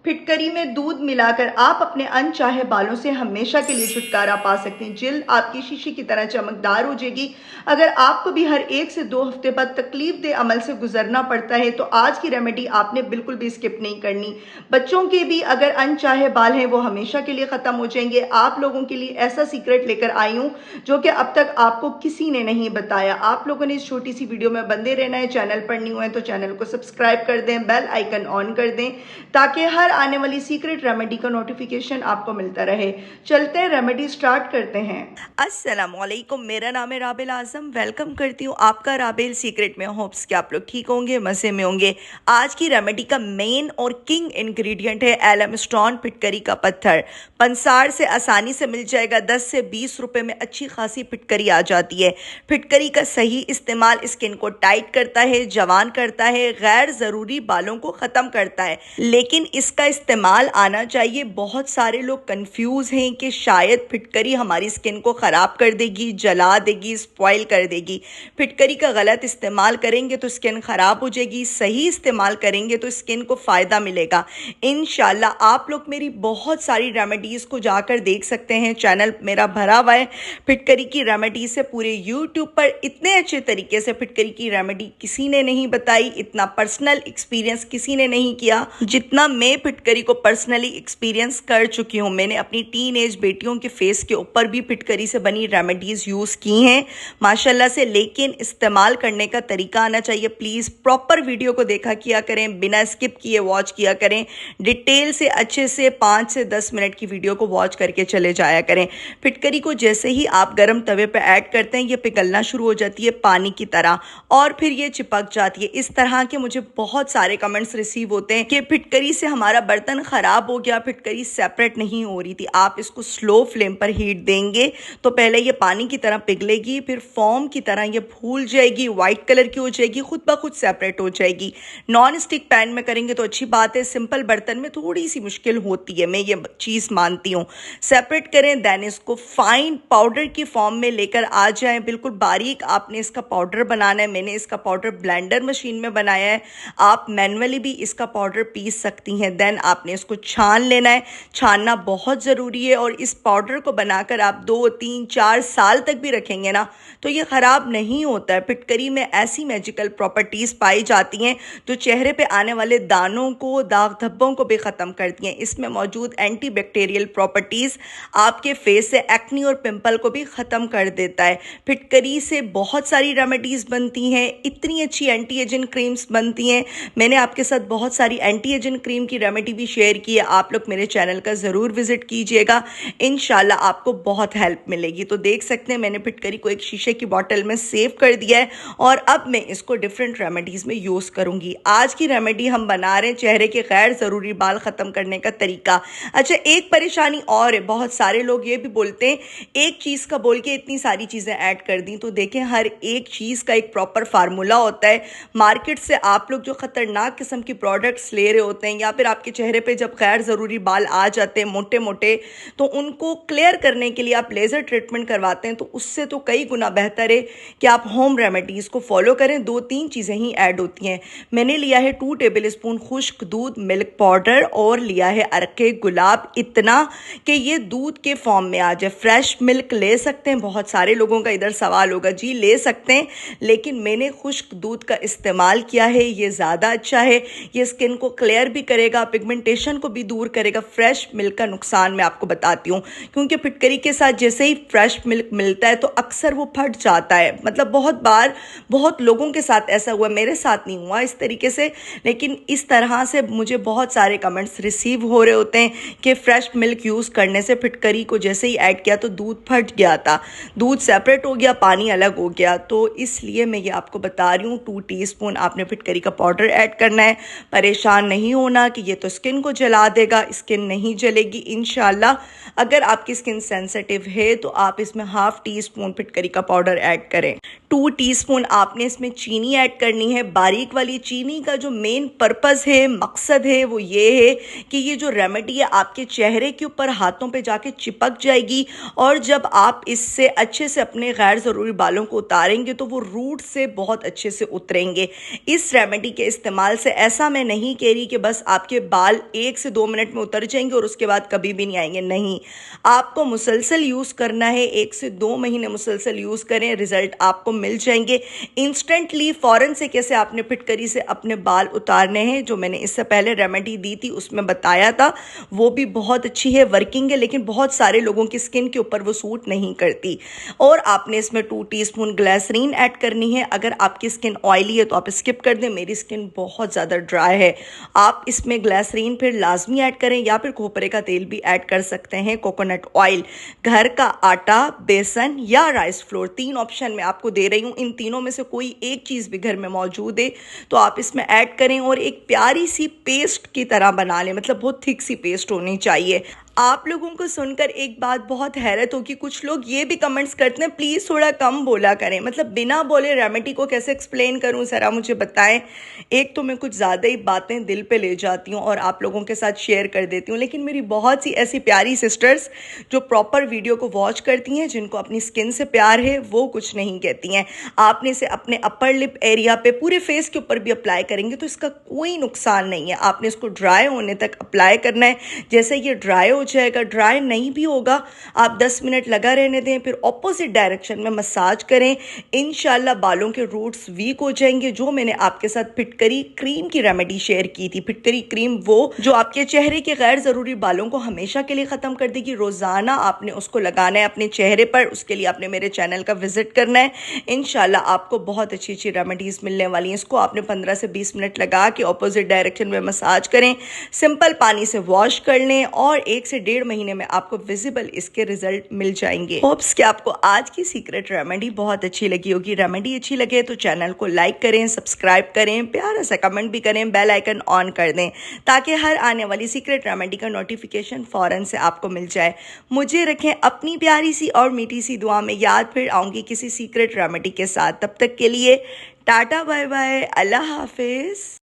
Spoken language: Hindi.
फिटकरी में दूध मिलाकर आप अपने अनचाहे बालों से हमेशा के लिए छुटकारा पा सकते हैं। जिल्द आपकी शीशी की तरह चमकदार हो जाएगी। अगर आपको भी हर 1 से 2 हफ्ते बाद तकलीफ दे अमल से गुजरना पड़ता है तो आज की रेमेडी आपने बिल्कुल भी स्किप नहीं करनी। बच्चों के भी अगर अनचाहे बाल हैं वो हमेशा के लिए ख़त्म हो जाएंगे। आप लोगों के लिए ऐसा सीक्रेट लेकर आई हूँ जो कि अब तक आपको किसी ने नहीं बताया। आप लोगों ने इस छोटी सी वीडियो में बंदे रहना है। चैनल पर न्यू है तो चैनल को सब्सक्राइब कर दें, बेल आइकन ऑन कर दें ताकि हर आने वाली सीक्रेट रेमेडी का नोटिफिकेशन आपको मिलता रहे। चलते हैं, रेमेडी स्टार्ट करते हैं। अस्सलाम वालेकुम, मेरा नाम है राबेल आजम। वेलकम करती हूँ आपका राबेल सीक्रेट में। होप्स कि आप लोग ठीक होंगे, मज़े में होंगे। आज की रेमेडी का मेन और किंग इंग्रेडिएंट है एलम स्टोन फिटकरी का पत्थर। पंसार से आसानी से मिल जाएगा। 10 से 20 रुपए में अच्छी खासी फिटकरी आ जाती है। फिटकरी का सही इस्तेमाल स्किन को टाइट करता है, जवान करता है, गैर ज़रूरी बालों को ख़त्म करता है। लेकिन इसका इस्तेमाल आना चाहिए। बहुत सारे लोग कंफ्यूज हैं कि शायद फिटकरी हमारी स्किन को ख़राब कर देगी, जला देगी, स्पॉइल कर देगी। फिटकरी का गलत इस्तेमाल करेंगे तो स्किन ख़राब हो जाएगी, सही इस्तेमाल करेंगे तो स्किन को फ़ायदा मिलेगा इंशाल्लाह। आप लोग मेरी बहुत सारी रेमेडीज़ को जाकर देख सकते हैं। चैनल मेरा भरा हुआ है फिटकरी की रेमेडी से। पूरे यूट्यूब पर इतने अच्छे तरीके से फिटकरी की रेमेडी किसी ने नहीं बताई, इतना पर्सनल एक्सपीरियंस किसी ने नहीं किया जितना मैं फिटकरी को पर्सनली एक्सपीरियंस कर चुकी हूँ। मैंने अपनी टीन एज बेटियों के फेस के ऊपर भी फिटकरी से बनी रेमेडीज़ यूज़ की हैं माशाल्लाह से। लेकिन इस्तेमाल करने का तरीका आना चाहिए। प्लीज़ प्रॉपर वीडियो को देखा किया करें, बिना स्किप किए वॉच किया करें। डिटेल से अच्छे से 5 से 10 मिनट की वीडियो को वॉच करके चले जाया करें। फिटकरी को जैसे ही आप गर्म तवे पर ऐड करते हैं ये पिघलना शुरू हो जाती है पानी की तरह और फिर ये चिपक जाती है। इस तरह के मुझे बहुत सारे कमेंट्स रिसीव होते हैं कि फिटकरी से हमारा बर्तन ख़राब हो गया, फिटकरी सेपरेट नहीं हो रही थी। आप इसको स्लो फ्लेम पर हीट देंगे तो पहले ये पानी की तरह पिघलेगी, फिर फोम की तरह ये फूल जाएगी, वाइट कलर की हो जाएगी, खुद ब खुद सेपरेट हो जाएगी। नॉन स्टिक पैन में करेंगे तो अच्छी बात है। सिंपल बर्तन में थोड़ी सी मुश्किल होती है, मैं ये चीज़ मानती हूँ। सेपरेट करें, देन इसको फाइन पाउडर की फॉर्म में लेकर आ जाएं। बिल्कुल बारीक आपने इसका पाउडर बनाना है। मैंने इसका पाउडर ब्लेंडर मशीन में बनाया है। आप मैनुअली भी इसका पाउडर पीस सकती हैं। देन आपने इसको छान लेना है। छानना बहुत ज़रूरी है और इस पाउडर को बनाकर आप 2, 3, 4 साल तक भी रखेंगे ना तो ये ख़राब नहीं होता है। फिटकरी में ऐसी मैजिकल प्रॉपर्टीज़ पाई जाती हैं जो चेहरे पे आने वाले दानों को, दाग धब्बों को भी ख़त्म करती हैं। इसमें मौजूद एंटीबैक्टीरियल प्रॉपर्टीज़ आपके फेस से एक्नी और पिंपल को भी ख़त्म कर देता है। फिटकरी से बहुत सारी रेमेडीज़ बनती हैं, इतनी अच्छी एंटी एजिंग क्रीम्स बनती हैं। मैंने आपके साथ बहुत सारी एंटी एजिंग क्रीम की रेमेडी भी शेयर की है। आप लोग मेरे चैनल का ज़रूर विजिट कीजिएगा, इंशाल्लाह आपको बहुत हेल्प मिलेगी। तो देख सकते हैं मैंने फिटकरी को एक शीशे की बॉटल में सेव कर दिया है और अब मैं इसको डिफरेंट रेमेडीज़ में यूज़ करूँगी। आज की रेमेडी हम बना रहे हैं चेहरे के गैर ज़रूरी बाल ख़त्म करने का तरीका। अच्छा, एक परेशानी और है, बहुत सारे लोग ये भी बोलते हैं एक चीज़ का बोल के इतनी सारी चीज़ें ऐड कर दी। तो देखें, हर एक चीज़ का एक प्रॉपर फार्मूला होता है। मार्केट से आप लोग जो ख़तरनाक किस्म की प्रोडक्ट्स ले रहे होते हैं या फिर आपके चेहरे पे जब गैर ज़रूरी बाल आ जाते हैं मोटे मोटे, तो उनको क्लियर करने के लिए आप लेज़र ट्रीटमेंट करवाते हैं। तो उससे तो कई गुना बेहतर है कि आप होम रेमेडीज़ को फॉलो करें। 2-3 चीज़ें ही ऐड होती हैं। मैंने लिया है 2 टेबल स्पून खुश्क दूध, मिल्क पाउडर और लिया है अरके गुलाब, इतना कि ये दूध के फॉर्म में आ जाए। फ्रेश मिल्क ले सकते हैं। बहुत सारे लोगों का इधर सवाल होगा जी ले सकते हैं, लेकिन मैंने खुश्क दूध का इस्तेमाल किया है। ये ज़्यादा अच्छा है। ये स्किन को क्लियर भी करेगा, पिगमेंटेशन को भी दूर करेगा। फ्रेश मिल्क का नुकसान मैं आपको बताती हूँ, क्योंकि फिटकरी के साथ जैसे ही फ्रेश मिल्क मिलता है तो अक्सर वो फट जाता है। मतलब बहुत बार बहुत लोगों के साथ ऐसा हुआ, मेरे साथ नहीं हुआ इस तरीके से, लेकिन इस तरह से मुझे बहुत सारे कमेंट्स रिसीव हो रहे होते हैं कि फ्रेश मिल्क यूज़ करने से फिटकरी को जैसे ही ऐड किया तो दूध फट गया था, दूध सेपरेट हो गया, पानी अलग हो गया। तो इसलिए मैं ये आपको बता रही हूँ 2 टीस्पून आपने फिटकरी का पाउडर ऐड करना है। परेशान नहीं होना कि ये तो स्किन को जला देगा, स्किन नहीं जलेगी इंशाल्लाह। अगर आपकी स्किन सेंसिटिव है तो आप इसमें 1/2 टीस्पून फिटकरी का पाउडर ऐड करें। 2 टीस्पून आपने इसमें चीनी ऐड करनी है। बारीक वाली चीनी का जो मेन पर्पज़ है, मकसद है, वो ये है कि ये जो रेमेडी है आपके चेहरे के ऊपर, हाथों पे जाके चिपक जाएगी और जब आप इससे अच्छे से अपने गैर ज़रूरी बालों को उतारेंगे तो वो रूट से बहुत अच्छे से उतरेंगे। इस रेमेडी के इस्तेमाल से ऐसा मैं नहीं कह रही कि बस आपके बाल 1 से 2 मिनट में उतर जाएंगे और उसके बाद कभी भी नहीं आएंगे। नहीं, आपको मुसलसल यूज़ करना है, 1 से 2 महीने मुसलसल यूज़ करें, रिजल्ट आपको मिल जाएंगे इंस्टेंटली। फ़ौरन से कैसे आपने फिटकरी से अपने बाल उतारने हैं, जो मैंने इससे पहले रेमेडी दी थी उसमें बताया था, वो भी बहुत अच्छी है, वर्किंग है, लेकिन बहुत सारे लोगों की स्किन के ऊपर वो सूट नहीं करती। और आपने इसमें 2 टीस्पून ग्लिसरीन ऐड करनी है। अगर आपकी स्किन ऑयली है तो आप स्किप कर दें, मेरी स्किन बहुत ज़्यादा ड्राई है। आप इसमें ग्लिसरीन फिर लाजमी ऐड करें, या फिर खोपरे का तेल भी ऐड कर सकते हैं, कोकोनट ऑयल, घर का आटा, बेसन या राइस फ्लोर, 3 ऑप्शन मैं आपको दे रही हूँ। इन तीनों में से कोई एक चीज़ भी घर में मौजूद है तो आप इसमें ऐड करें और एक प्यारी सी पेस्ट की तरह बना लें, मतलब बहुत थिक सी पेस्ट होनी चाहिए। आप लोगों को सुनकर एक बात बहुत हैरत होगी, कुछ लोग ये भी कमेंट्स करते हैं प्लीज़ थोड़ा कम बोला करें, मतलब बिना बोले रेमेडी को कैसे एक्सप्लेन करूं, ज़रा मुझे बताएं। एक तो मैं कुछ ज़्यादा ही बातें दिल पे ले जाती हूं और आप लोगों के साथ शेयर कर देती हूं, लेकिन मेरी बहुत सी ऐसी प्यारी सिस्टर्स जो प्रॉपर वीडियो को वॉच करती हैं, जिनको अपनी स्किन से प्यार है, वो कुछ नहीं कहती हैं। आपने इसे अपने अपर लिप एरिया पे, पूरे फेस के ऊपर भी अप्लाई करेंगे तो इसका कोई नुकसान नहीं है। आपने इसको ड्राई होने तक अप्लाई करना है। जैसे ये ड्राई हो जाएगा, ड्राई नहीं भी होगा, आप 10 मिनट लगा रहने दें, फिर ऑपोजिट डायरेक्शन में मसाज करें, इंशाल्लाह बालों के रूट्स वीक हो जाएंगे। जो मैंने आपके साथ फिटकरी क्रीम की रेमेडी शेयर की थी, फिटकरी क्रीम वो जो आपके चेहरे के गैर ज़रूरी बालों को हमेशा के लिए ख़त्म कर देगी। रोज़ाना आपने उसको लगाना है अपने चेहरे पर, उसके लिए आपने मेरे चैनल का विजिट करना है। इंशाल्लाह आपको बहुत अच्छी अच्छी रेमेडीज़ मिलने वाली हैं। इसको आपने 15 से 20 मिनट लगा के ऑपोजिट डायरेक्शन में मसाज करें, सिंपल पानी से वॉश कर लें और 1 से 1.5 महीने में आपको विजिबल इसके रिजल्ट मिल जाएंगे। होप्स कि आपको आज की सीक्रेट रेमेडी बहुत अच्छी लगी होगी। रेमेडी अच्छी लगे तो चैनल को लाइक करें, सब्सक्राइब करें, प्यारा सा कमेंट भी करें, बेल आइकन ऑन कर दें ताकि हर आने वाली सीक्रेट रेमेडी का नोटिफिकेशन फौरन से आपको मिल जाए। मुझे रखें अपनी प्यारी सी और मीठी सी दुआ में याद, फिर आऊंगी किसी सीक्रेट रेमेडी के साथ। तब तक के लिए टाटा बाय बाय, अल्लाह हाफिज।